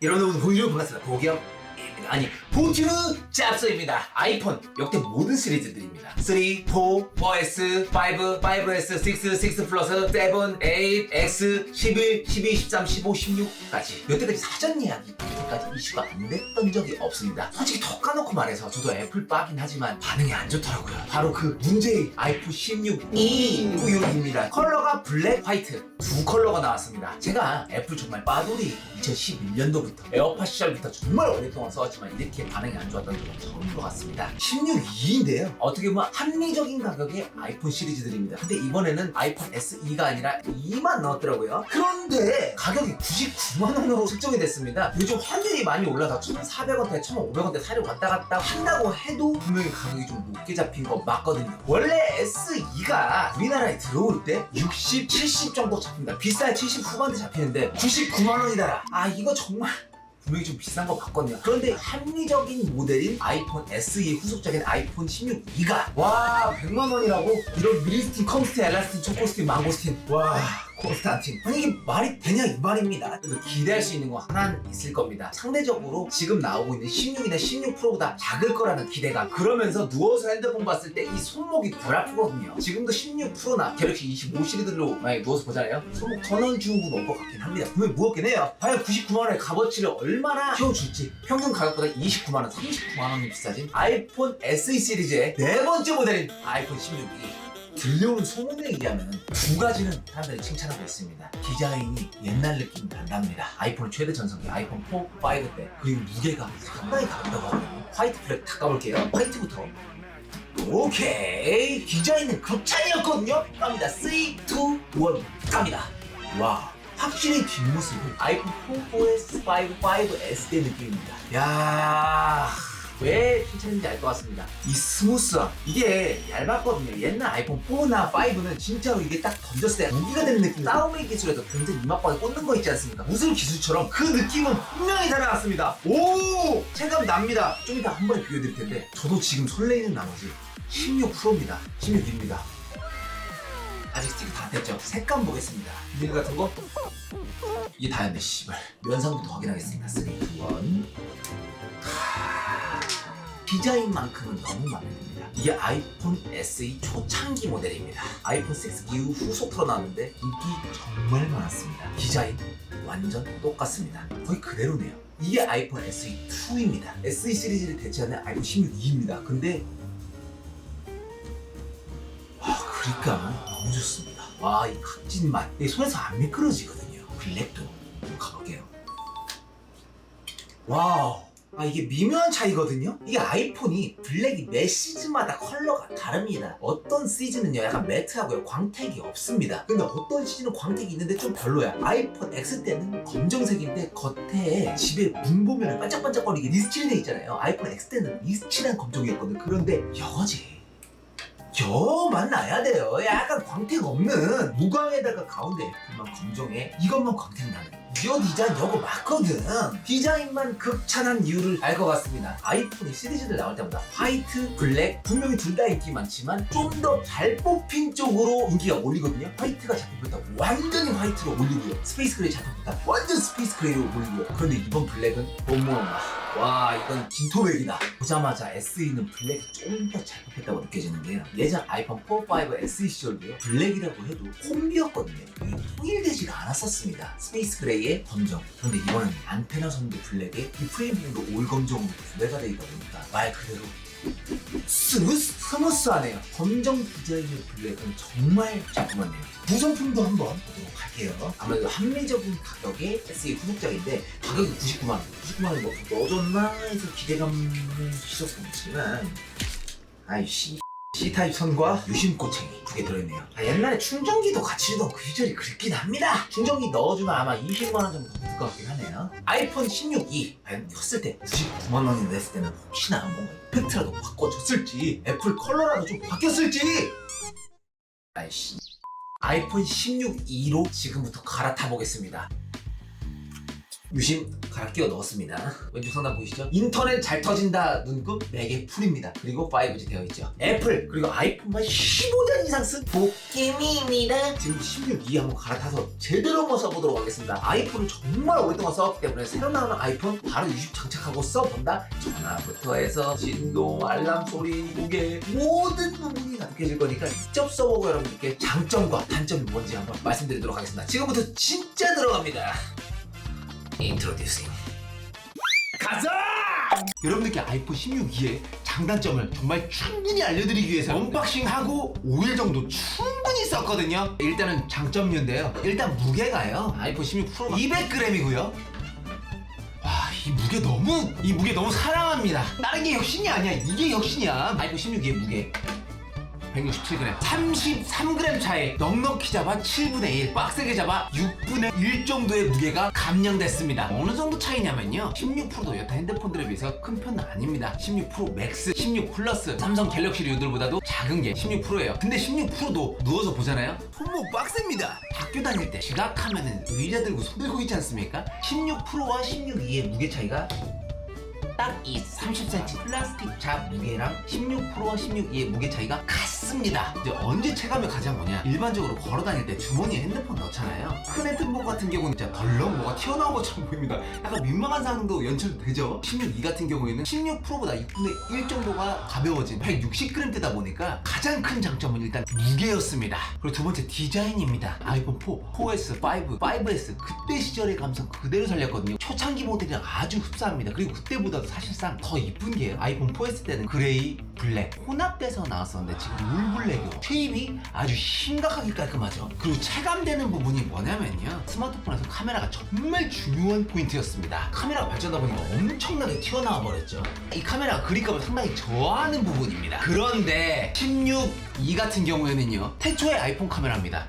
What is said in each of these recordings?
여러분 보이죠? 반갑습니다. 보겸입니다. 아니 보튜브 짭소입니다. 아이폰 역대 모든 시리즈들입니다. 3, 4, 4S, 5, 5S, 6, 6 플러스, 7, 8, X, 11, 12, 13, 15, 16까지 여태까지 사전 예약이 이렇게까지 이슈가 안 됐던 적이 없습니다. 솔직히 턱 까놓고 말해서 저도 애플 빠긴 하지만 반응이 안 좋더라고요. 바로 그 문제의 아이폰 16이 후유입니다. 컬러가 블랙, 화이트 두 컬러가 나왔습니다. 제가 애플 정말 빠돌이 2011년도부터 에어팟 시절부터 정말 오랫동안 써왔지만 이렇게 반응이 안 좋았던 적은 처음인 것 같습니다. 16.2인데요. 어떻게 보면 합리적인 가격의 아이폰 시리즈들입니다. 근데 이번에는 아이폰 SE가 아니라 2만 나왔더라고요. 그런데 가격이 99만원으로 책정이 됐습니다. 요즘 환율이 많이 올라서 1,400원대, 1,500원대 사려고 왔다 갔다 한다고 해도 분명히 가격이 좀 높게 잡힌 거 맞거든요. 원래 SE가 우리나라에 들어올 때 60, 70 정도 잡힙니다. 비싸야 70 후반대 잡히는데 99만원이더라. 아 이거 정말 분명히 좀 비싼 거 같거든요. 그런데 합리적인 모델인 아이폰 SE 후속작인 아이폰 16E가 와 100만원이라고? 이런 미리스틴, 컴스틴, 엘라스틴, 초코스틴, 망고스틴 와 콘스탄틴 아니 이게 말이 되냐 이 말입니다. 그래도 기대할 수 있는 거 하나는 있을 겁니다. 상대적으로 지금 나오고 있는 16이나 16 프로보다 작을 거라는 기대감. 그러면서 누워서 핸드폰 봤을 때 이 손목이 덜 아프거든요. 지금도 16 프로나 갤럭시 25 시리즈로 만약에 누워서 보잖아요. 손목 전원 주우고 올 것 같긴 합니다. 분명히 무겁긴 해요. 과연 99만원의 값어치를 얼마나 키워줄지. 평균 가격보다 29만원, 39만원이 비싸진 아이폰 SE 시리즈의 네 번째 모델인 아이폰 16이 들려오는 소문에 의하면 두 가지는 사람들이 칭찬하고 있습니다. 디자인이 옛날 느낌이 난답니다. 아이폰 최대 전성기 아이폰 4, 5 때 그리고 무게가 상당히 가볍다고 하거든요. 화이트 플렉 다 까볼게요. 화이트부터 오케이 디자인은 극찬이었거든요. 갑니다. 3, 2, 1 갑니다. 와 확실히 뒷모습은 아이폰 4, 4S, 5, 5S의 느낌입니다. 야 왜 칭찬인지 알 것 같습니다. 이 스무스함 이게 얇았거든요. 옛날 아이폰 4나 5는 진짜로 이게 딱 던졌을 때 무기가 되는 느낌. 싸움의 기술에서 굉장히 이마박에 꽂는 거 있지 않습니까? 무술 기술처럼 그 느낌은 분명히 살아났습니다. 오 체감 납니다. 좀 이따 한 번에 비교해드릴 텐데 저도 지금 설레이는 나머지 16 프로입니다. 16입니다. 아직 스티커 다 뗐죠? 색감 보겠습니다. 비닐 같은 거? 이게 다였네 씨발. 면상부터 확인하겠습니다. 3, 2, 1 디자인만큼은 너무 마음에 듭니다. 이게 아이폰 SE 초창기 모델입니다. 아이폰 6 이후 후속 프로 나왔는데 인기 정말 많았습니다. 디자인 완전 똑같습니다. 거의 그대로네요. 이게 아이폰 SE2입니다. SE 시리즈를 대체하는 아이폰 16E입니다. 근데 그립감은 너무 좋습니다. 와 이 각진 맛 내 손에서 안 미끄러지거든요. 블랙도 한번 가볼게요. 와우 아 이게 미묘한 차이거든요. 이게 아이폰이 블랙이 매 시즌마다 컬러가 다릅니다. 어떤 시즌은요 약간 매트하고요 광택이 없습니다. 근데 어떤 시즌은 광택이 있는데 좀 별로야. 아이폰 X 때는 검정색인데 겉에 집에 문 보면 반짝반짝거리게 리스칠돼 있잖아요. 아이폰 X 때는 리스칠한 검정이었거든. 그런데 여거지 여만 나야 돼요. 약간 광택 없는 무광에다가 가운데 애플만 검정에 이것만 광택 나는 이 디자인 이거 맞거든. 디자인만 극찬한 이유를 알 것 같습니다. 아이폰이 시리즈들 나올 때마다 화이트, 블랙 분명히 둘 다 인기 많지만 좀 더 잘 뽑힌 쪽으로 인기가 올리거든요. 화이트가 잡혀있다 완전히 화이트로 올리고요. 스페이스 그레이 잡혀있다 완전 스페이스 그레이로 올리고요. 그런데 이번 블랙은 와 이건 진토백이다. 보자마자 SE는 블랙이 좀 더 잘 뽑혔다고 느껴지는 게요. 예전 아이폰 4, 5 SE 시절도요 블랙이라고 해도 콤비였거든요. 이게 통일되지가 않았었습니다. 스페이스 그레이에 검정. 그런데 이번엔 안테나 선도 블랙에 이 프레임도 올 검정으로 구매가 되다 보니까 말 그대로 스무스하네요. 검정 디자인의 블랙은 정말 자그만해요. 구성품도 한번 보도록 할게요. 아무래도 합리적인 가격의 SE 후속작인데 가격이 99만원. 99만원이 뭐 넣어줬나 해서 기대감을 실었었지만 아이씨 C타입 선과 유심꼬챙이 두 개 들어있네요. 옛날에 충전기도 같이 주던 그 시절이 그립긴 합니다. 충전기 넣어주면 아마 20만원 정도 더 들 것 같긴 하네요. 아이폰 16이 과연 켰을 때 99만원이 냈을 때는 혹시나 뭔가 이펙트라도 바꿔줬을지 애플 컬러라도 좀 바뀌었을지 아이씨 아이폰 16E로 지금부터 갈아타 보겠습니다. 유심 갈아 끼워 넣었습니다. 왼쪽 상단 보이시죠? 인터넷 잘 터진다 눈금 4개 풀입니다. 그리고 5G 되어 있죠. 애플 그리고 아이폰만 15년 이상 쓴 도깨미입니다. 지금 16E 한번 갈아타서 제대로 한번 써보도록 하겠습니다. 아이폰을 정말 오랫동안 써왔기 때문에 새로 나오는 아이폰 바로 유심 장착하고 써본다. 전화부터 해서 진동, 알람 소리, 무게 모든 부분이 가득해질 거니까 직접 써보고 여러분들께 장점과 단점이 뭔지 한번 말씀드리도록 하겠습니다. 지금부터 진짜 들어갑니다. 인트로듀싱 가자! 여러분들께 아이폰 16E의 장단점을 정말 충분히 알려드리기 위해서 언박싱하고 5일 정도 충분히 썼거든요. 일단은 장점류인데요. 일단 무게가요. 아이폰 16 프로가 200g이고요. 와, 이 무게 너무 사랑합니다. 다른 게 혁신이 아니야. 이게 혁신이야. 아이폰 16E의 무게 167g 33g 차이. 넉넉히 잡아 7분의 1, 빡세게 잡아 6분의 1 정도의 무게가 감량됐습니다. 어느 정도 차이냐면요, 16 프로도 여타 핸드폰들에 비해서 큰 편은 아닙니다. 16 프로 맥스, 16 플러스, 삼성 갤럭시류들보다도 작은 게 16 프로예요. 근데 16 프로도 누워서 보잖아요, 손목 빡셉니다. 학교 다닐 때 지각하면은 의자 들고 손 들고 있지 않습니까? 16 프로와 16E의 무게 차이가 딱 이 30cm 플라스틱 잡 무게랑 16 프로와 16E의 무게 차이가 같습니다. 이제 언제 체감이 가장 오냐? 일반적으로 걸어 다닐 때 주머니에 핸드폰 넣잖아요. 큰 핸드폰 같은 경우는 진짜 덜렁 뭐가 튀어나온 것처럼 보입니다. 약간 민망한 상황도 연출되죠. 16E 같은 경우에는 16 프로보다 6분의 1 정도가 가벼워진 160g대다 보니까 가장 큰 장점은 일단 무게였습니다. 그리고 두 번째 디자인입니다. 아이폰 4, 4S, 5, 5S 그때 시절의 감성 그대로 살렸거든요. 초창기 모델이랑 아주 흡사합니다. 그리고 그때보다도 사실상 더 이쁜 게 아이폰 4S 때는 그레이, 블랙 혼합돼서 나왔었는데 지금 울블랙이요. 쉐입이 아주 심각하게 깔끔하죠. 그리고 체감되는 부분이 뭐냐면요, 스마트폰에서 카메라가 정말 중요한 포인트였습니다. 카메라가 발전하다 보니까 엄청나게 튀어나와 버렸죠. 이 카메라가 그립감을 상당히 저하는 부분입니다. 그런데 16E 같은 경우에는요, 태초의 아이폰 카메라입니다.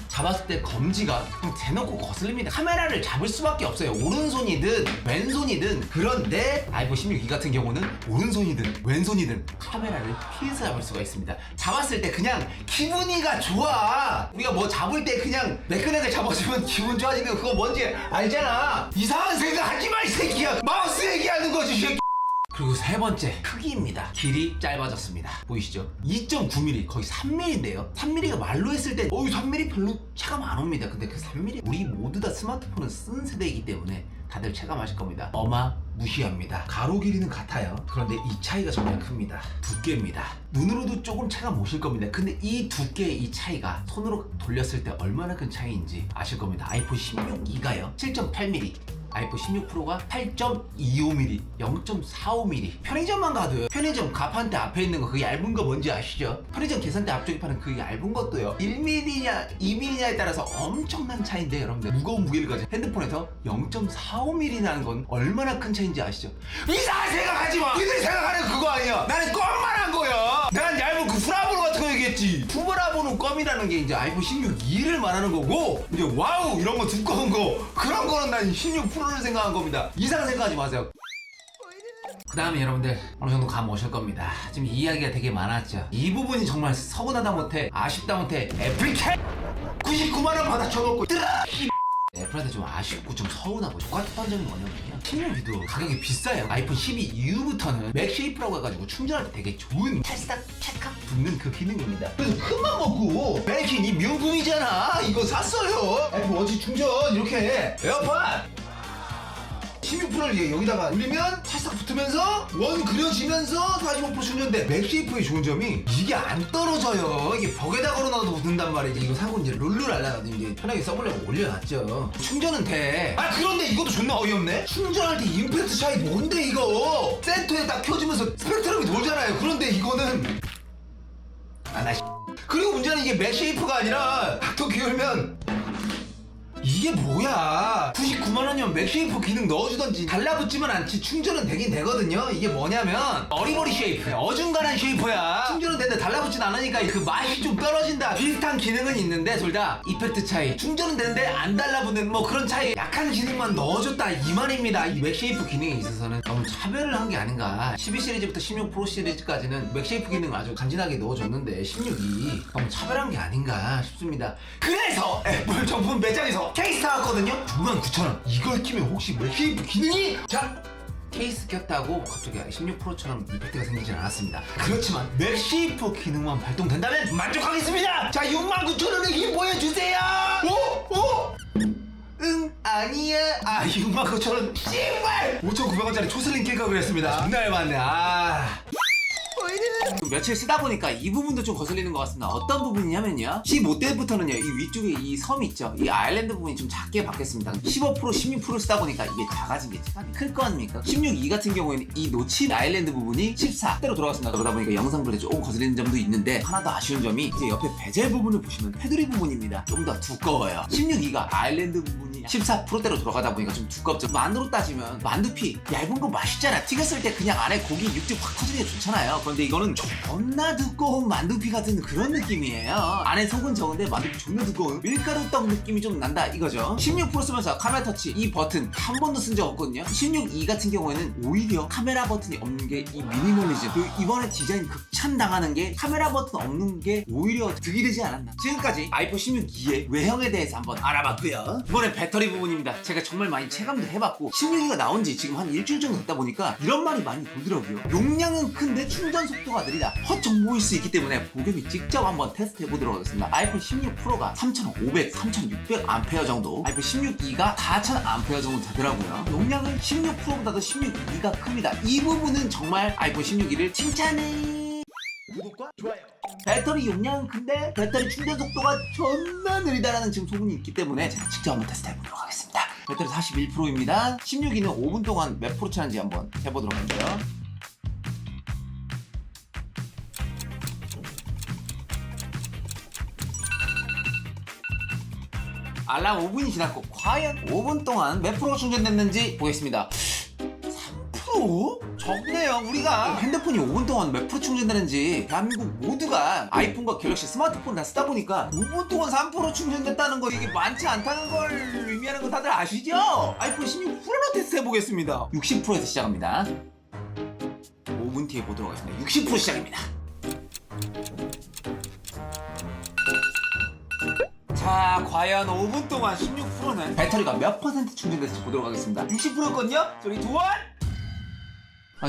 잡았을 때 검지가 그냥 대놓고 거슬립니다. 카메라를 잡을 수밖에 없어요. 오른손이든 왼손이든. 그런데 아이폰 16E 같은 경우는 오른손이든 왼손이든 카메라를 피해서 잡을 수가 있습니다. 잡았을 때 그냥 기분이가 좋아. 우리가 뭐 잡을 때 그냥 매끈하게 잡아주면 기분 좋아지는 그거 뭔지 알잖아. 이상한 생각 하지 마 이 새끼야. 마우스 얘기하는 거지 이 새끼. 그리고 세 번째, 크기입니다. 길이 짧아졌습니다. 보이시죠? 2.9mm, 거의 3mm인데요. 3mm가 말로 했을 때 3mm 별로 체감 안 옵니다. 근데 그 3mm, 우리 모두 다 스마트폰을 쓴 세대이기 때문에 다들 체감하실 겁니다. 어마무시합니다. 가로 길이는 같아요. 그런데 이 차이가 정말 큽니다. 두께입니다. 눈으로도 조금 체감 오실 겁니다. 근데 이 두께의 이 차이가 손으로 돌렸을 때 얼마나 큰 차이인지 아실 겁니다. 아이폰 16E가요 7.8mm, 아이폰 16 프로가 8.25mm, 0.45mm. 편의점만 가도요, 편의점 가판대 앞에 있는 거 그 얇은 거 뭔지 아시죠? 편의점 계산대 앞쪽에 파는 그 얇은 것도요 1mm냐 2mm냐에 따라서 엄청난 차이인데, 여러분들 무거운 무게를 가진 핸드폰에서 0.45mm 나는 건 얼마나 큰 차이인지 아시죠? 이상한 생각하지 마! 니들이 생각하는 그거 아니야. 나는 껌만 한 거야. 난 얇은 그 프라보로 같은 거 얘기했지. 프라보는 껌이라는 게 이제 아이폰 16E를 말하는 거고, 이제 와우 이런 거 두꺼운 거 그런 거는 난 16 프로를 생각한 겁니다. 이상 생각하지 마세요. 그 다음에 여러분들 어느 정도 감 오실 겁니다. 지금 이야기가 되게 많았죠. 이 부분이 정말 서운하다 못해 아쉽다 못해 애플캐 99만원 받아 쳐놓고 애플한테 좀 아쉽고 좀 서운하고 똑같았던 점이 뭐냐면요, 16E도 가격이 비싸요. 아이폰 12 이후부터는 맥쉐이프라고 해가지고 충전할 때 되게 좋은 찰싹 찰칵 붙는 그 기능입니다. 그래서 큰맘 먹고 맥인 이 명품이잖아 이거 샀어요. 애플 원치 충전 이렇게 에어팟 16 프로를 여기다가 올리면 찰싹 붙으면서 원 그려지면서 45% 충전돼. 맥쉐이프의 좋은 점이 이게 안 떨어져요. 이게 벽에다 걸어놔도 붙는단 말이지. 이거 사고 이제 룰루랄라 이제 편하게 써보려고 올려놨죠. 충전은 돼. 아 그런데 이것도 존나 어이없네. 충전할 때 임팩트 차이 뭔데 이거. 센터에 딱 켜지면서 스펙트럼이 돌잖아요. 그런데 이거는 그리고 문제는 이게 맥쉐이프가 아니라 또 기울면 이게 뭐야. 99만원 아니면 맥쉐이프 기능 넣어주던지 달라붙지만 않지 충전은 되긴 되거든요. 이게 뭐냐면 어리버리 쉐이프, 어중간한 쉐이프야. 충전은 되는데 달라붙진 않으니까 그 맛이 좀 떨어진다. 비슷한 기능은 있는데 둘 다 이펙트 차이, 충전은 되는데 안 달라붙는 뭐 그런 차이, 약한 기능만 넣어줬다 이 말입니다. 이 맥쉐이프 기능에 있어서는 너무 차별을 한 게 아닌가. 12 시리즈부터 16 프로 시리즈까지는 맥쉐이프 기능 아주 간지나게 넣어줬는데 16이 너무 차별한 게 아닌가 싶습니다. 그래서 애플 정품 매장에서 케이스 사왔거든요. 69,000원. 이걸 끼면 혹시 맥쉐이프 기능이 자 케이스 꼈다고 갑자기 16 프로처럼 이펙트가 생기진 않았습니다. 그렇지만 맥쉐이프 기능만 발동된다면 만족하겠습니다. 자 69,000원의 힘 보여주세요. 오! 응 아니야. 69,000원 씨발 5,900원짜리 초슬링 낄걸 그랬습니다. 존나 열받네. 며칠 쓰다 보니까 이 부분도 좀 거슬리는 것 같습니다. 어떤 부분이냐면요, 15대부터는요 이 위쪽에 이 섬 있죠, 이 아일랜드 부분이 좀 작게 바뀌었습니다. 15 프로 16 프로 쓰다 보니까 이게 작아진 게 체감이 클 거 아닙니까? 16E 같은 경우에는 이 놓친 아일랜드 부분이 14대로 돌아갔습니다. 그러다 보니까 영상 볼때 조금 거슬리는 점도 있는데, 하나 더 아쉬운 점이 이제 옆에 베젤 부분을 보시면 테두리 부분입니다. 좀 더 두꺼워요. 16E가 아일랜드 부분이 14 프로대로 돌아가다 보니까 좀 두껍죠. 만두로 따지면 만두피 얇은 거 맛있잖아. 튀겼을 때 그냥 안에 고기 육즙 확 터지는 게 좋잖아요. 그런데 이거는 존나 두꺼운 만두피 같은 그런 느낌이에요. 안에 속은 적은데 만두피 존나 두꺼운 밀가루 떡 느낌이 좀 난다 이거죠. 16 프로 쓰면서 카메라 터치 이 버튼 한 번도 쓴 적 없거든요. 16E 같은 경우에는 오히려 카메라 버튼이 없는 게 이 미니멀리즘, 그리고 이번에 디자인 극찬당하는 게 카메라 버튼 없는 게 오히려 득이 되지 않았나. 지금까지 아이폰 16E의 외형에 대해서 한번 알아봤고요. 이번엔 배터리 부분입니다. 제가 정말 많이 체감도 해봤고, 16E가 나온 지 지금 한 일주일 정도 됐다 보니까 이런 말이 많이 돌더라고요. 용량은 큰데 충전 속도가 느리다. 헛정보일 수 있기 때문에 보겸이 직접 한번 테스트 해보도록 하겠습니다. 아이폰 16 프로가 3500, 3600 암페어 정도, 아이폰 16E가 4000 암페어 정도 되더라고요. 용량은 16 프로보다도 16E가 큽니다. 이 부분은 정말 아이폰 16E를 칭찬해. 구독과 좋아요. 배터리 용량은 큰데 배터리 충전 속도가 존나 느리다라는 지금 소문이 있기 때문에 제가 직접 한번 테스트 해보도록 하겠습니다. 배터리 41%입니다. 16E는 5분 동안 몇 프로 차는지 한번 해보도록 할게요. 알람 5분이 지났고 과연 5분 동안 몇 프로 충전됐는지 보겠습니다. 3%? 적네요. 우리가 핸드폰이 5분 동안 몇 프로 충전되는지 대한민국 모두가 아이폰과 갤럭시 스마트폰 다 쓰다 보니까 5분 동안 3% 충전됐다는 거 이게 많지 않다는 걸 의미하는 거 다들 아시죠? 아이폰 16 프로로 테스트 해보겠습니다. 60%에서 시작합니다. 5분 뒤에 보도록 하겠습니다. 60% 시작입니다. 자, 과연 5분 동안 16%는 배터리가 몇 퍼센트 충전됐을지 보도록 하겠습니다. 60%였거든요? 3, 2, 1!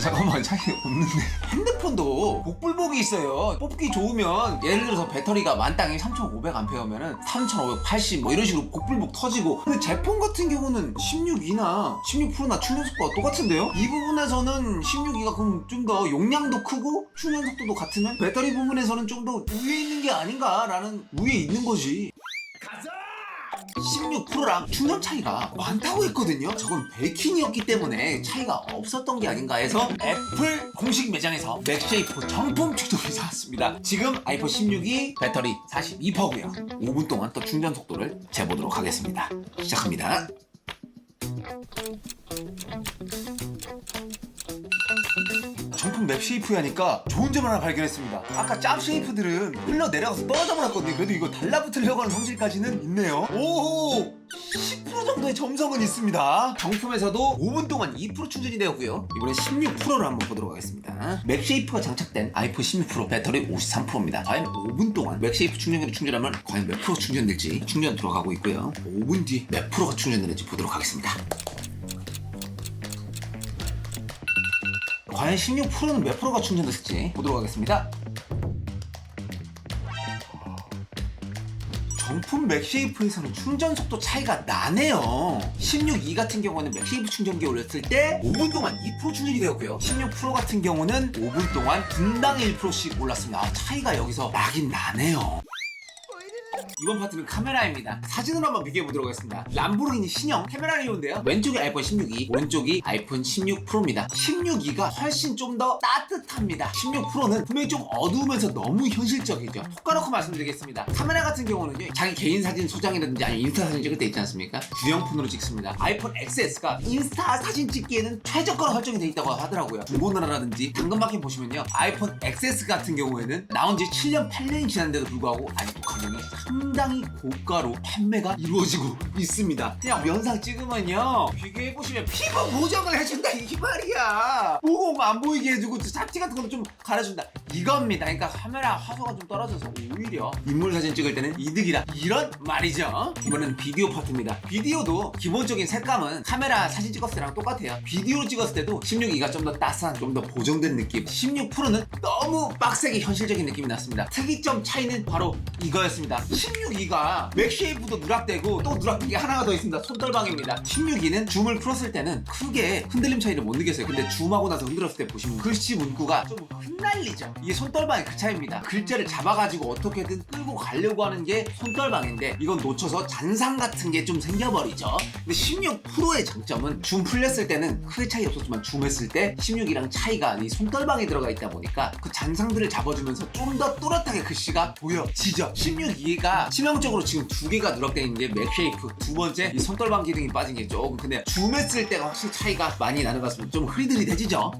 잠깐만, 차이 없는데. 핸드폰도 복불복이 있어요. 뽑기 좋으면 예를 들어서 배터리가 만땅이 3500A면은 3580 뭐 이런 식으로 복불복 터지고, 근데 제품 같은 경우는 16E나 16 프로나 충전 속도가 똑같은데요? 이 부분에서는 16E가 그럼 좀 더 용량도 크고 충전 속도도 같으면 배터리 부분에서는 좀 더 우위에 있는 게 아닌가라는, 우위에 있는 거지. 16 프로랑 충전 차이가 많다고 했거든요. 저건 베이킹이었기 때문에 차이가 없었던 게 아닌가 해서 애플 공식 매장에서 맥쉐이프 정품 충전기를 사왔습니다. 지금 아이폰 16이 배터리 42%고요. 5분 동안 또 충전 속도를 재보도록 하겠습니다. 시작합니다. 정품 맥쉐이프 하니까 좋은 점 하나 발견했습니다. 아까 짭 쉐이프들은 흘러 내려가서 떨어져 버렸거든요. 그래도 이거 달라붙으려고 하는 성질까지는 있네요. 오! 10% 정도의 점성은 있습니다. 정품에서도 5분 동안 2% 충전이 되었고요. 이번엔 16 프로를 한번 보도록 하겠습니다. 맥쉐이프가 장착된 아이폰 16 프로 배터리 53%입니다. 과연 5분 동안 맥쉐이프 충전기로 충전하면 과연 몇 프로 충전될지 충전 들어가고 있고요. 5분 뒤에 몇 프로가 충전되는지 보도록 하겠습니다. 과연 16 프로는 몇 프로가 충전됐을지 보도록 하겠습니다. 정품 맥쉐이프에서는 충전 속도 차이가 나네요. 16E 같은 경우는 맥쉐이프 충전기 올렸을 때 5분 동안 2% 충전이 되었고요. 16 프로 같은 경우는 5분 동안 분당 1%씩 올랐습니다. 차이가 여기서 나긴 나네요. 이번 파트는 카메라입니다. 사진으로 한번 비교해보도록 하겠습니다. 람보르기니 신형 카메라리오인데요. 왼쪽이 아이폰 16이, 오른쪽이 아이폰 16 프로입니다. 16이가 훨씬 좀 더 따뜻합니다. 16 프로는 분명히 좀 어두우면서 너무 현실적이죠. 톡 까놓고 말씀드리겠습니다. 카메라 같은 경우는 자기 개인 사진 소장이라든지 아니면 인스타 사진 찍을 때 있지 않습니까? 구형폰으로 찍습니다. 아이폰 XS가 인스타 사진 찍기에는 최저가로 설정이 되어 있다고 하더라고요. 중고나라라든지 당근마켓 보시면요, 아이폰 XS 같은 경우에는 나온 지 7년 8년이 지났는데도 불구하고 아직도 가격이 상당히 고가로 판매가 이루어지고 있습니다. 그냥 영상 찍으면요, 비교해보시면 피부 보정을 해준다 이 말이야. 모공 안 보이게 해주고 잡티 같은 것도 좀 가려준다 이겁니다. 그러니까 카메라 화소가 좀 떨어져서 오히려 인물 사진 찍을 때는 이득이다 이런 말이죠. 이번엔 비디오 파트입니다. 비디오도 기본적인 색감은 카메라 사진 찍었을 때랑 똑같아요. 비디오로 찍었을 때도 16이가 좀 더 따스한, 좀 더 보정된 느낌, 16 프로는 너무 빡세게 현실적인 느낌이 났습니다. 특이점 차이는 바로 이거였습니다. 16이가 맥쉐이프도 누락되고 또 누락된 게 하나가 더 있습니다. 손떨방입니다. 16이는 줌을 풀었을 때는 크게 흔들림 차이를 못 느꼈어요. 근데 줌하고 나서 흔들었을 때 보시면 글씨 문구가 좀 흩날리죠. 이게 손떨방의 그 차이입니다. 글자를 잡아가지고 어떻게든 끌고 가려고 하는 게 손떨방인데 이건 놓쳐서 잔상 같은 게 좀 생겨버리죠. 근데 16 프로의 장점은 줌 풀렸을 때는 크게 차이 없었지만 줌했을 때 16이랑 차이가 이 손떨방에 들어가 있다 보니까 그 잔상들을 잡아주면서 좀 더 또렷하게 글씨가 보여지죠. 16이가 치명적으로 지금 두 개가 누락되어 있는 게 맥쉐이프, 두 번째 이 손떨방 기능이 빠진 게 조금, 근데 줌했을 때가 확실히 차이가 많이 나는 것 같습니다. 좀 흐리들이대지죠.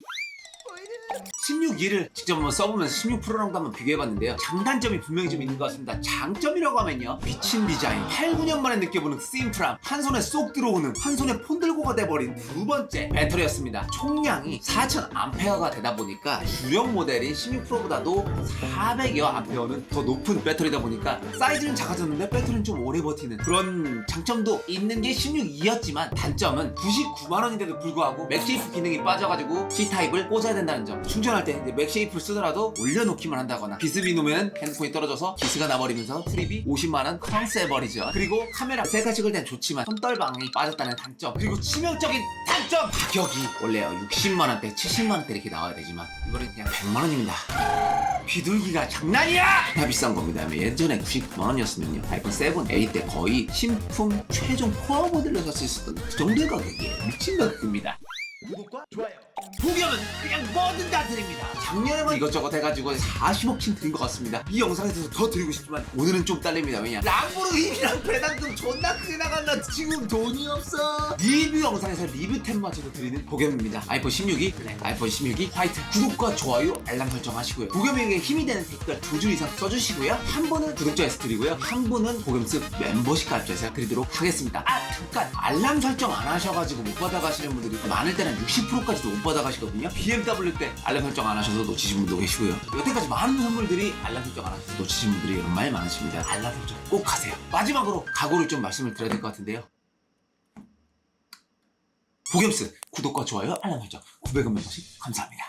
16이를 직접 한번 써보면서 16 프로랑도 한번 비교해봤는데요. 장단점이 분명히 좀 있는 것 같습니다. 장점이라고 하면요, 미친 디자인, 8, 9년 만에 느껴보는 심플함, 한 손에 쏙 들어오는, 한 손에 폰 들고가 돼버린 두 번째 배터리였습니다. 총량이 4000A가 되다 보니까 주력 모델인 16 프로보다도 400여 암페어는 더 높은 배터리다 보니까 사이즈는 작아졌는데 배터리는 좀 오래 버티는 그런 장점도 있는 게 16이었지만 단점은 99만원인데도 불구하고 맥쉐이프 기능이 빠져가지고 C타입을 꽂아야 된다는 점. 충전할 때 이제 맥쉐이프를 쓰더라도 올려놓기만 한다거나 비습이 놓으면 핸드폰이 떨어져서 기스가 나버리면서 트립이 50만원 컹스해버리죠. 그리고 카메라 셀카 찍을 땐 좋지만 손떨방이 빠졌다는 단점, 그리고 치명적인 단점, 가격이 원래 60만원대 70만원대 이렇게 나와야 되지만 이번엔 그냥 100만원입니다. 비둘기가 장난이야! 다 비싼 겁니다. 예전에 99만원이었으면요 아이폰 7, 8 때 거의 신품 최종 코어 모델로 살 수 있었던 그 정도의 가격이에요. 미친 가격입니다. 구독과 좋아요, 보겸은 그냥 뭐든 다 드립니다. 작년에만 이것저것 해가지고 40억씩 드린 것 같습니다. 이 영상에서 더 드리고 싶지만 오늘은 좀 딸립니다. 왜냐, 람보르기니랑 배당금 존나 크게 나간다. 지금 돈이 없어. 리뷰 영상에서 리뷰템마저도 드리는 보겸입니다. 아이폰 16이, 네, 아이폰 16이 화이트. 구독과 좋아요, 알람 설정하시고요. 보겸에게 힘이 되는 댓글 2줄 이상 써주시고요. 한 분은 구독자에서 드리고요, 한 분은 보겸스 멤버십 가입자에서 드리도록 하겠습니다. 잠깐, 알람 설정 안 하셔가지고 못 받아가시는 분들이 많을 때는 60%까지도 못 받아가시거든요. BMW 때 알람 설정 안 하셔서 놓치신 분도 계시고요. 여태까지 많은 선물들이 알람 설정 안 하셔서 놓치신 분들이 정말 많으십니다. 알람 설정 꼭 하세요. 마지막으로 각오를 좀 말씀을 드려야 될 것 같은데요. 보겸스 구독과 좋아요, 알람 설정 900원 멤버십 감사합니다.